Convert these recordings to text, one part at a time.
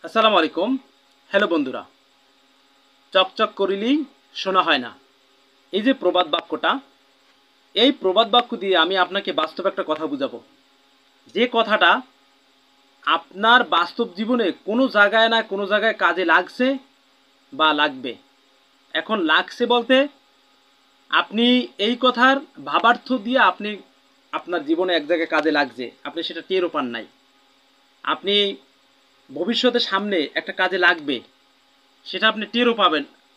আসসালামু আলাইকুম। হ্যালো বন্ধুরা, চকচক করিলেই শোনা হয় না, এই যে প্রবাদ বাক্যটা, এই প্রবাদ বাক্য দিয়ে আমি আপনাকে বাস্তব একটা কথা বুঝাবো। যে কথাটা আপনার বাস্তব জীবনে কোনো জায়গায় না কোনো জায়গায় কাজে লাগছে বা লাগবে। এখন লাগছে বলতে আপনি এই কথার ভাবার্থ দিয়ে আপনি আপনার জীবনে এক জায়গায় কাজে লাগছে, আপনি সেটা টেরও পান নাই। আপনি ভবিষ্যতে সামনে একটা কাজে লাগবে, সেটা আপনি টেরও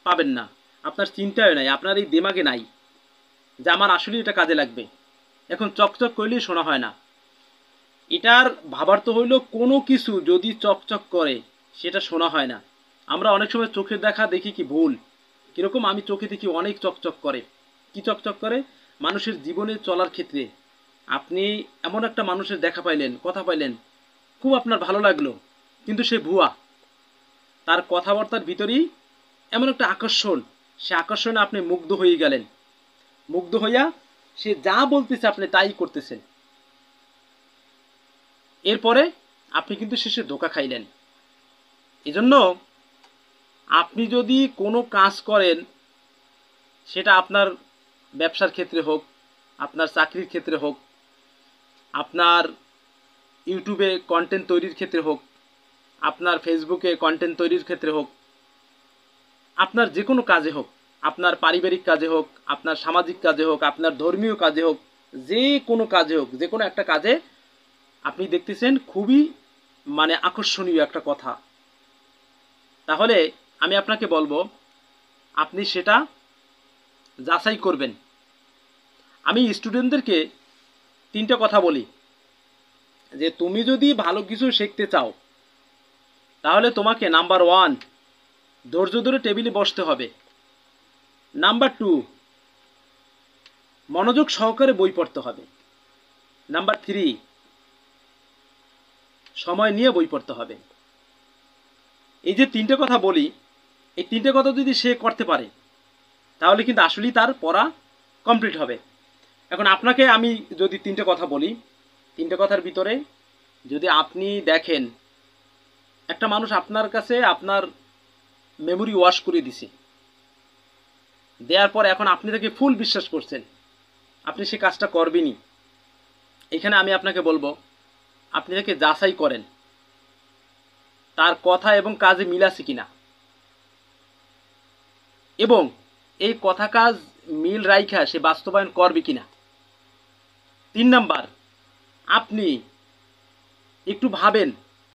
পাবেন না, আপনার চিন্তায় নাই, আপনার এই দিমাগে নাই যে আমার আসলেই এটা কাজে লাগবে। এখন চকচক করলেই শোনা হয় না, এটার ভাবার্থ হইল কোনো কিছু যদি চকচক করে সেটা শোনা হয় না। আমরা অনেক সময় চোখের দেখা দেখি কি ভুল, কিরকম আমি চোখে দেখি অনেক চকচক করে। কি চকচক করে? মানুষের জীবনে চলার ক্ষেত্রে আপনি এমন একটা মানুষের দেখা পাইলেন, কথা পাইলেন, খুব আপনার ভালো লাগলো, কিন্তু সে ভুয়া। তার কথাবার্তার ভিতরেই এমন একটা আকর্ষণ, সে আকর্ষণে আপনি মুগ্ধ হয়ে গেলেন, মুগ্ধ হইয়া সে যা বলতেছে আপনি তাই করতেছেন। এরপরে আপনি কিন্তু শেষে ধোঁকা খাইলেন। এজন্য আপনি যদি কোনো কাজ করেন, সেটা আপনার ব্যবসার ক্ষেত্রে হোক, আপনার চাকরির ক্ষেত্রে হোক, আপনার ইউটিউবে কন্টেন্ট তৈরির ক্ষেত্রে হোক, আপনার ফেসবুকে কন্টেন্ট তৈরির ক্ষেত্রে হোক, আপনার যে কোনো কাজে হোক, আপনার পারিবারিক কাজে হোক, আপনার সামাজিক কাজে হোক, আপনার ধর্মীয় কাজে হোক, যে কোনো কাজে হোক, যে কোনো একটা কাজে আপনি দেখতেছেন খুবই আকর্ষণীয় একটা কথা, তাহলে আমি আপনাকে বলবো আপনি সেটা যাচাই করবেন। আমি স্টুডেন্টদেরকে তিনটা কথা বলি যে তুমি যদি ভালো কিছু শিখতে চাও তাহলে তোমাকে নাম্বার 1 ধৈর্য ধরে টেবিলে বসতে হবে, নাম্বার 2 মনোযোগ সহকারে বই পড়তে হবে, নাম্বার 3 সময় নিয়ে বই পড়তে হবে। এই যে তিনটে কথা বলি, এই তিনটে কথা যদি সে করতে পারে তাহলে কিন্তু আসলেই তার পড়া কমপ্লিট হবে। এখন আপনাকে আমি যদি তিনটে কথা বলি, তিনটে কথার ভিতরে যদি আপনি দেখেন একটা মানুষ আপনার কাছে আপনার মেমোরি ওয়াশ করে দিছে, দেওয়ার পর এখন আপনি তাকে ফুল বিশ্বাস করছেন, আপনি সে কাজটা করবেনই। এখানে আমি আপনাকে বলবো আপনি তাকে যাচাই করেন তার কথা এবং কাজে মিল আছে কিনা, এবং এই কথা কাজ মিল রাইখা সে বাস্তবায়ন করবে কিনা। 3 নাম্বার, আপনি একটু ভাবেন